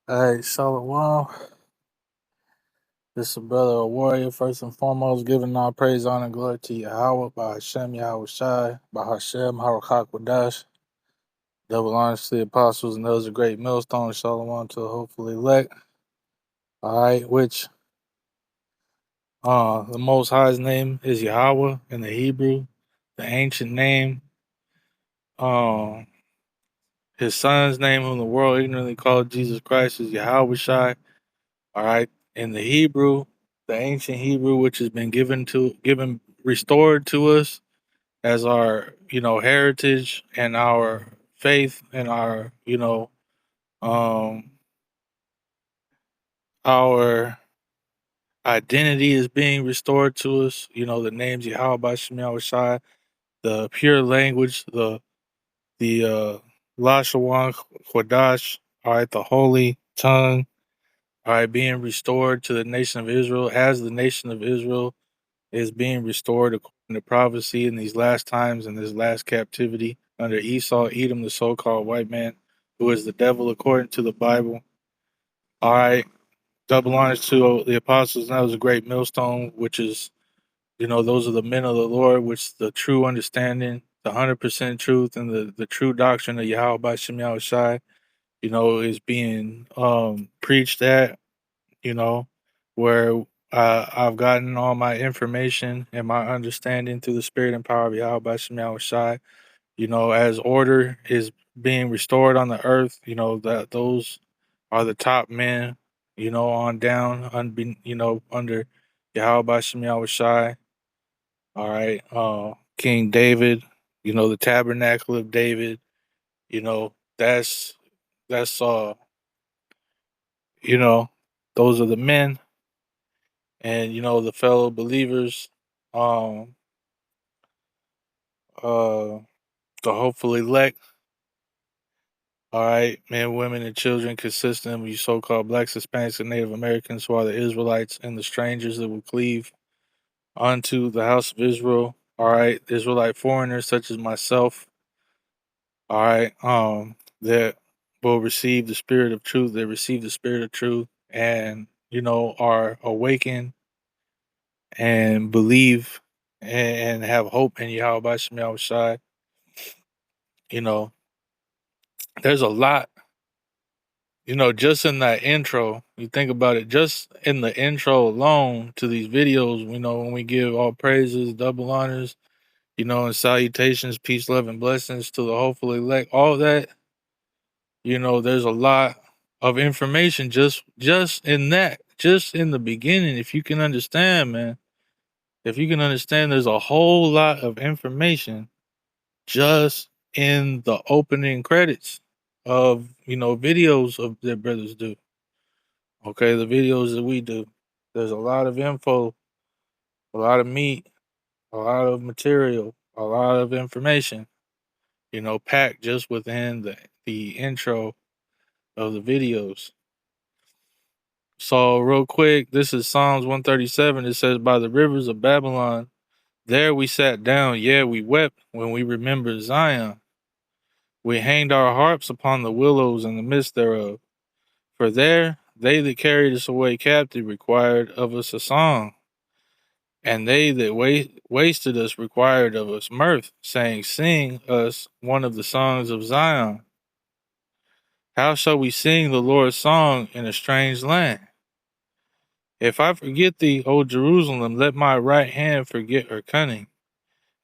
Hey, Shalom. This is a brother, a warrior. First and foremost, giving all praise, honor, and glory to Yahweh, by Hashem, Yahweh Shai, by Hashem, Harakak Wadash. Double honors to the apostles and those of great millstones. Shalom to the hopefully elect. All right, which the Most High's name is Yahweh in the Hebrew. The ancient name, um, his son's name, whom the world ignorantly called Jesus Christ, is Yahweh Shai. All right. In the Hebrew, the ancient Hebrew, which has been restored to us as our, heritage and our faith and our, our identity is being restored to us. The names Yahweh Bashem Yahweh Shai, the pure language, the Lashawan Kodash, all right, the holy tongue, all right, being restored to the nation of Israel as the nation of Israel is being restored according to prophecy in these last times and this last captivity under Esau, Edom, the so-called white man, who is the devil according to the Bible. All right, double honors to the apostles. And that was a great millstone, which is, those are the men of the Lord, which the true understanding, the 100% truth, and the true doctrine of Yahweh by Shem Yahweh Shai, is being preached at, you know, where I've gotten all my information and my understanding through the spirit and power of Yahweh Bashem Yahweh Shai. As order is being restored on the earth, that those are the top men, on down, under Yahweh Bashem Yahweh Shai. All right. King David, the tabernacle of David, that's you know, those are the men and the fellow believers, um uh the hopeful elect, all right, men, women, and children consisting of you so-called blacks, Hispanics, and Native Americans, who are the Israelites and the strangers that will cleave unto the house of Israel, all right, Israelite foreigners such as myself, all right, that will receive the spirit of truth, that receive the spirit of truth, and are awakened and believe and have hope in Yahweh Bashem Yahweh Shai. You know, there's a lot, just in that intro. You think about it, just in the intro alone to these videos, when we give all praises, double honors, and salutations, peace, love, and blessings to the hopeful elect, all that, there's a lot of information just in that, just in the beginning. If you can understand, man, if you can understand, there's a whole lot of information just in the opening credits of videos of that brothers do. Okay, the videos that we do. There's a lot of info, a lot of meat, a lot of material, a lot of information, packed just within the intro of the videos. So real quick, this is Psalms 137. It says, by the rivers of Babylon, there we sat down, yeah, we wept when we remembered Zion. We hanged our harps upon the willows in the midst thereof. For there they that carried us away captive required of us a song, and they that wasted us required of us mirth, saying, sing us one of the songs of Zion. How shall we sing the Lord's song in a strange land? If I forget thee, O Jerusalem, let my right hand forget her cunning.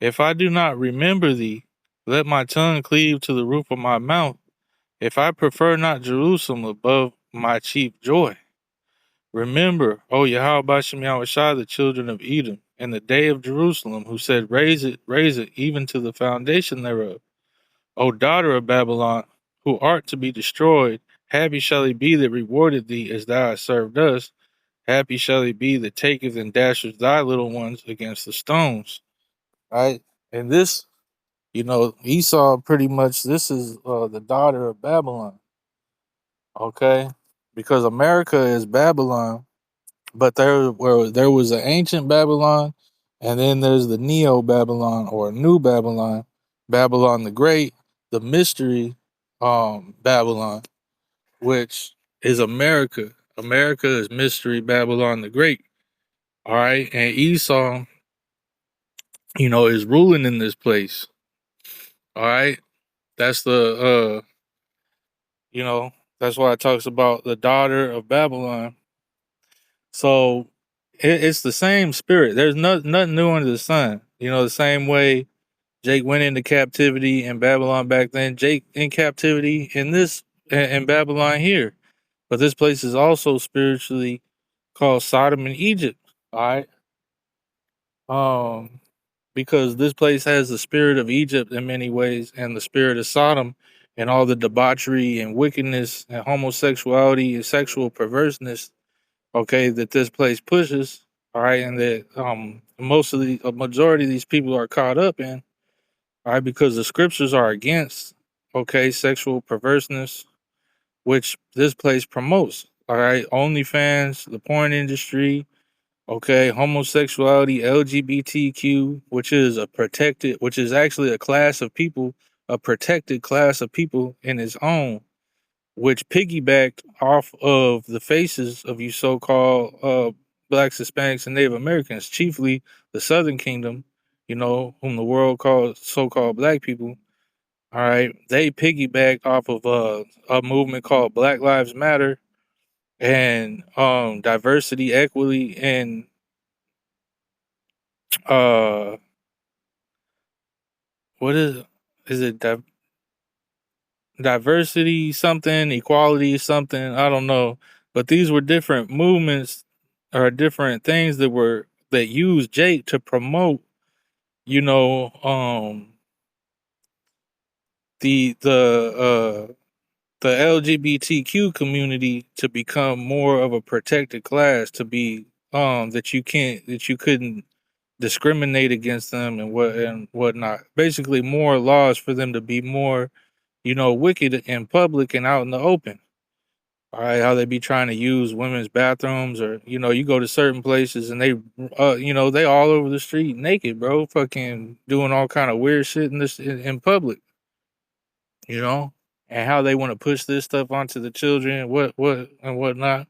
If I do not remember thee, let my tongue cleave to the roof of my mouth. If I prefer not Jerusalem above my chief joy. Remember, O Yahweh Bashem Yahweh Shai, the children of Edom, and the day of Jerusalem, who said, raise it, even to the foundation thereof. O daughter of Babylon, who art to be destroyed, happy shall he be that rewarded thee as thou hast served us. Happy shall he be that taketh and dasheth thy little ones against the stones. Right? And this, Esau pretty much, this is the daughter of Babylon. Okay? Because America is Babylon, but there was an ancient Babylon, and then there's the Neo Babylon or New Babylon, Babylon the Great, the mystery Babylon, which is America. America is Mystery Babylon the Great. All right. And Esau, is ruling in this place. All right. That's the you know, that's why it talks about the daughter of Babylon. So it's the same spirit. There's nothing new under the sun. The same way Jake went into captivity in Babylon back then, Jake in captivity in Babylon here. But this place is also spiritually called Sodom and Egypt. All right. Um, because this place has the spirit of Egypt in many ways, and the spirit of Sodom, and all the debauchery and wickedness and homosexuality and sexual perverseness. Okay, that this place pushes. All right, and that a majority of these people are caught up in. All right, because the scriptures are against. Okay, sexual perverseness, which this place promotes. All right, OnlyFans, the porn industry, okay, homosexuality, LGBTQ, which is actually a class of people, a protected class of people in its own, which piggybacked off of the faces of you so-called blacks, Hispanics, and Native Americans, chiefly the Southern Kingdom, whom the world calls so-called black people. All right, they piggybacked off of a movement called Black Lives Matter and diversity, equity, and uh what is it diversity something, equality something, I don't know, but these were different movements or different things that used Jake to promote, you know the the LGBTQ community to become more of a protected class, to be that you couldn't discriminate against them and whatnot. Basically, more laws for them to be more, wicked in public and out in the open. All right, how they be trying to use women's bathrooms, or you go to certain places and they all over the street naked, bro, fucking doing all kind of weird shit in public, you know, and how they want to push this stuff onto the children, what and whatnot.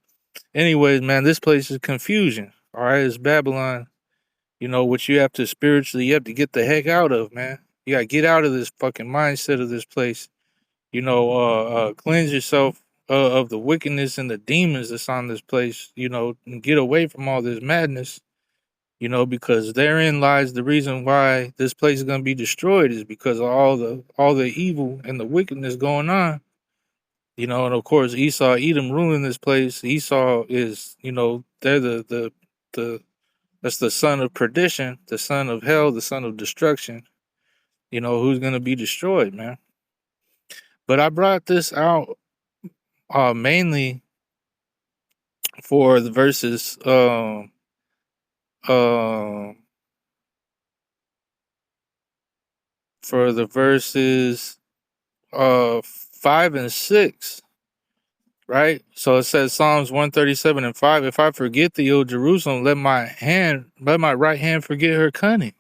Anyways, man, this place is confusion. All right, it's Babylon. Which you have to get the heck out of, man. You gotta get out of this fucking mindset of this place. Cleanse yourself of the wickedness and the demons that's on this place. And get away from all this madness. Because therein lies the reason why this place is gonna be destroyed, is because of all the evil and the wickedness going on. And of course Esau, Edom ruling this place. Esau is, they're the that's the son of perdition, the son of hell, the son of destruction. Who's gonna be destroyed, man. But I brought this out mainly for the verses uh, for the verses 5 and 6, right? So it says Psalms 137:5. If I forget thee, O Jerusalem, let my right hand forget her cunning.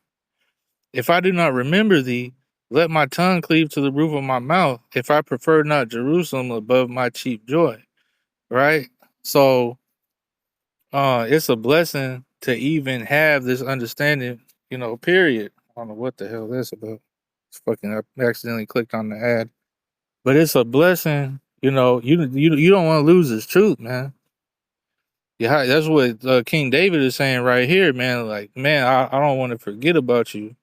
If I do not remember thee, let my tongue cleave to the roof of my mouth. If I prefer not Jerusalem above my chief joy, right? So it's a blessing to even have this understanding, period. I don't know what the hell that's about. It's fucking, I accidentally clicked on the ad. But it's a blessing, you don't want to lose this truth, man. Yeah, that's what King David is saying right here, man. Like, man, I don't want to forget about you.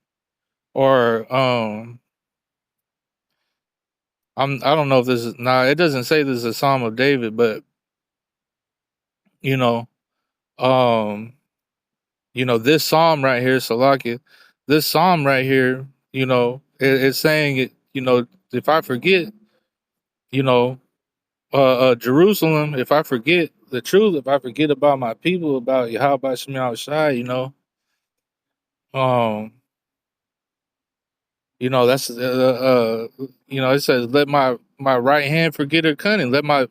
Or I don't know if this is, nah, it doesn't say this is a Psalm of David, but you know, um, this Psalm right here, Salakia, this Psalm right here, it's saying it, if I forget, you know, Jerusalem, if I forget the truth, if I forget about my people, about Yahweh Shemi Shai, um, that's it says, let my right hand forget her cunning, let my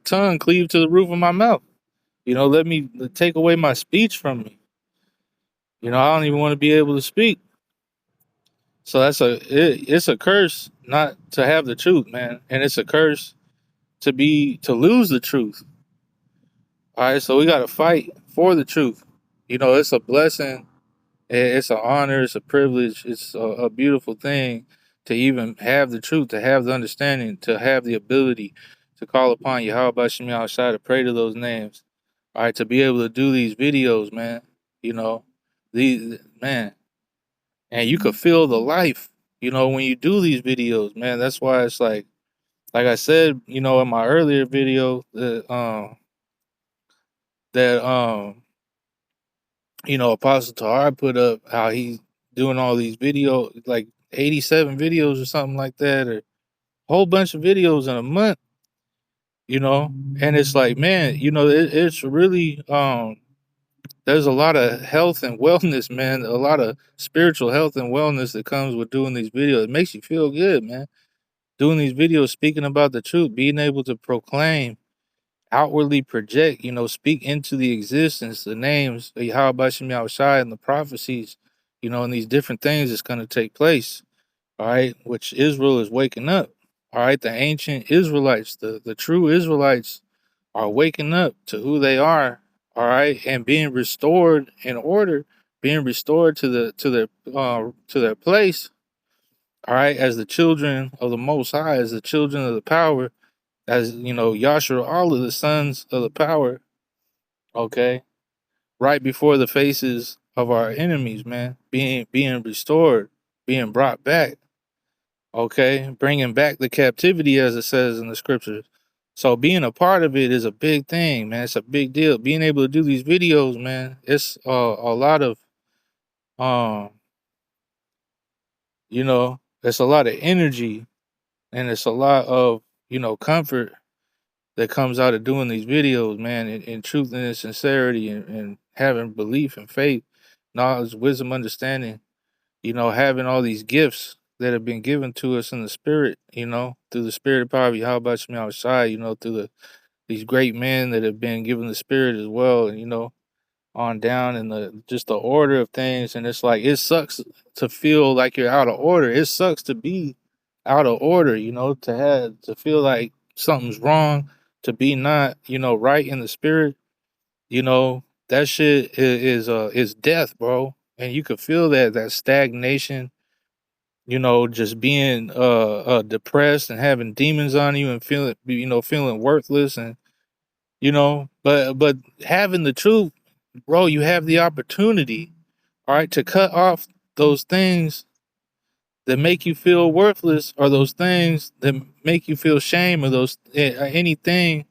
tongue cleave to the roof of my mouth. Let me take away my speech from me. I don't even want to be able to speak. So it's a curse not to have the truth, man, and it's a curse to lose the truth. All right, so we got to fight for the truth. It's a blessing. It's an honor. It's a privilege. It's a beautiful thing to even have the truth, to have the understanding, to have the ability to call upon Yahweh Shem Shai, to pray to those names. All right, to be able to do these videos, man. You know, these man, and you could feel the life. When you do these videos, man. That's why it's like I said, in my earlier video that Apostle Tahar put up, how he's doing all these videos, like 87 videos or something like that, or a whole bunch of videos in a month, and it's like, man, it's really, there's a lot of health and wellness, man, a lot of spiritual health and wellness that comes with doing these videos. It makes you feel good, man. Doing these videos, speaking about the truth, being able to proclaim, outwardly project, speak into the existence, the names of Yahweh Shem Shai and the prophecies, and these different things that's going to take place. All right, which Israel is waking up. All right, the ancient Israelites, the true Israelites are waking up to who they are. All right, and being restored in order, being restored to their place. All right, as the children of the Most High, as the children of the power, as Yahshua, all of the sons of the power, okay, right before the faces of our enemies, man, being restored, being brought back, okay, bringing back the captivity, as it says in the scriptures. So being a part of it is a big thing, man. It's a big deal. Being able to do these videos, man, it's a lot of, um, it's a lot of energy, and it's a lot of, comfort that comes out of doing these videos, man, in truth and in sincerity, and having belief and faith, knowledge, wisdom, understanding, having all these gifts that have been given to us in the spirit, through the spirit of power, Yahweh Shem Shai, through these great men that have been given the spirit as well, and, on down in the order of things. And it's like, it sucks to feel like you're out of order. It sucks to be out of order, to feel like something's wrong, to be not, right in the spirit. That shit is death, bro. And you could feel that stagnation, just being depressed and having demons on you and feeling worthless, and but having the truth, bro, you have the opportunity, all right, to cut off those things that make you feel worthless, or those things that make you feel shame, or those anything,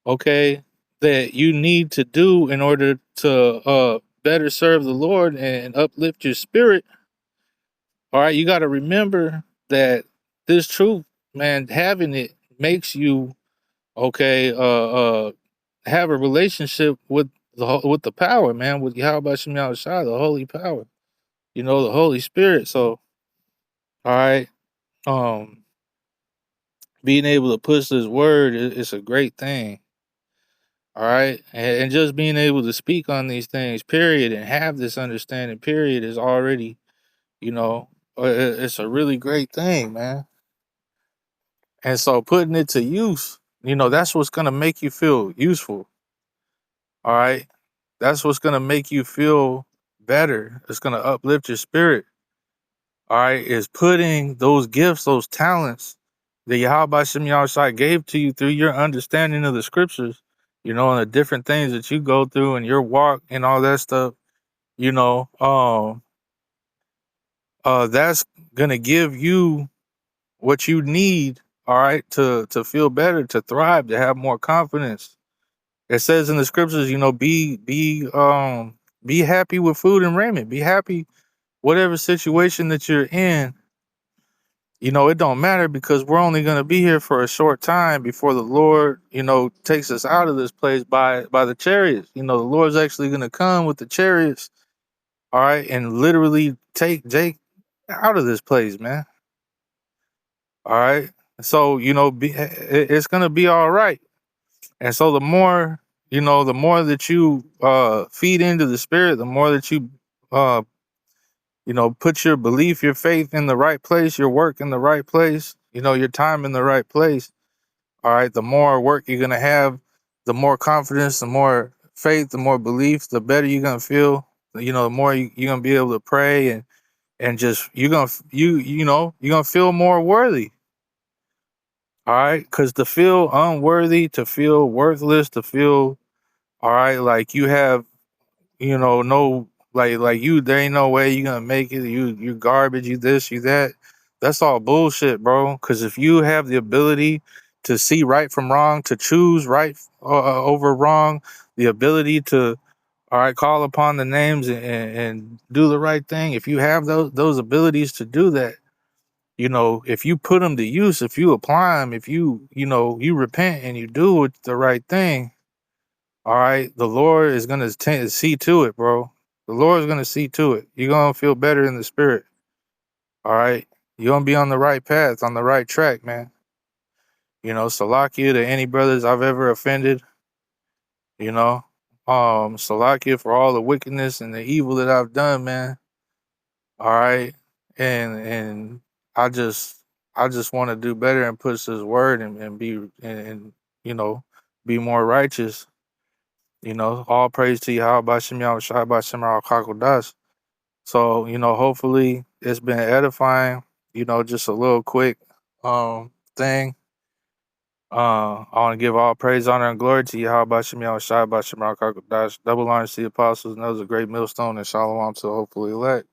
okay, that you need to do in order to better serve the Lord and uplift your spirit. All right, you got to remember that this truth, man, having it makes you, okay, have a relationship with with the power, man, with Yahweh Shem Shai, the holy power, the Holy Spirit. So, all right, um, being able to push this word is a great thing. All right, and just being able to speak on these things, period, and have this understanding, period, is already, it's a really great thing, man. And so putting it to use, that's what's gonna make you feel useful. All right. That's what's gonna make you feel better. It's gonna uplift your spirit. All right, is putting those gifts, those talents that Yahweh Shem Shai gave to you through your understanding of the scriptures, and the different things that you go through and your walk and all that stuff, you know, um, that's gonna give you what you need, all right, to feel better, to thrive, to have more confidence. It says in the scriptures, be happy with food and raiment. Be happy whatever situation that you're in. It don't matter, because we're only going to be here for a short time before the Lord, takes us out of this place by the chariots. The Lord's actually going to come with the chariots, all right, and literally take Jake out of this place, man. All right. So, it's going to be all right. And so the more that you feed into the spirit, the more that you uh put your belief, your faith in the right place, your work in the right place, your time in the right place. All right, the more work you're gonna have, the more confidence, the more faith, the more belief, the better you're gonna feel. The more you're gonna be able to pray and just you're gonna feel more worthy. All right, because to feel unworthy, to feel worthless, to feel all right, like you have no like you there ain't no way you gonna make it. You garbage, you this, you that. That's all bullshit, bro. Cause if you have the ability to see right from wrong, to choose right over wrong, the ability to all right, call upon the names and do the right thing. If you have those abilities to do that, if you put them to use, if you apply them, if you repent and you do the right thing, all right, the Lord is gonna see to it, bro. The Lord is gonna see to it. You're gonna feel better in the spirit. All right, you're gonna be on the right path, on the right track, man. Salakia to any brothers I've ever offended. You know, Salakia for all the wickedness and the evil that I've done, man. All right, and I just I just want to do better and push His word and be and be more righteous. All praise to Yahweh Bashem Yahweh Shai Bashem Kakodas. So, hopefully it's been edifying, just a little quick thing. I want to give all praise, honor, and glory to Yahweh Bashem Yahweh Shai Bashem Kakodas. Double honor to the apostles, and those a great millstone and shalom to hopefully elect.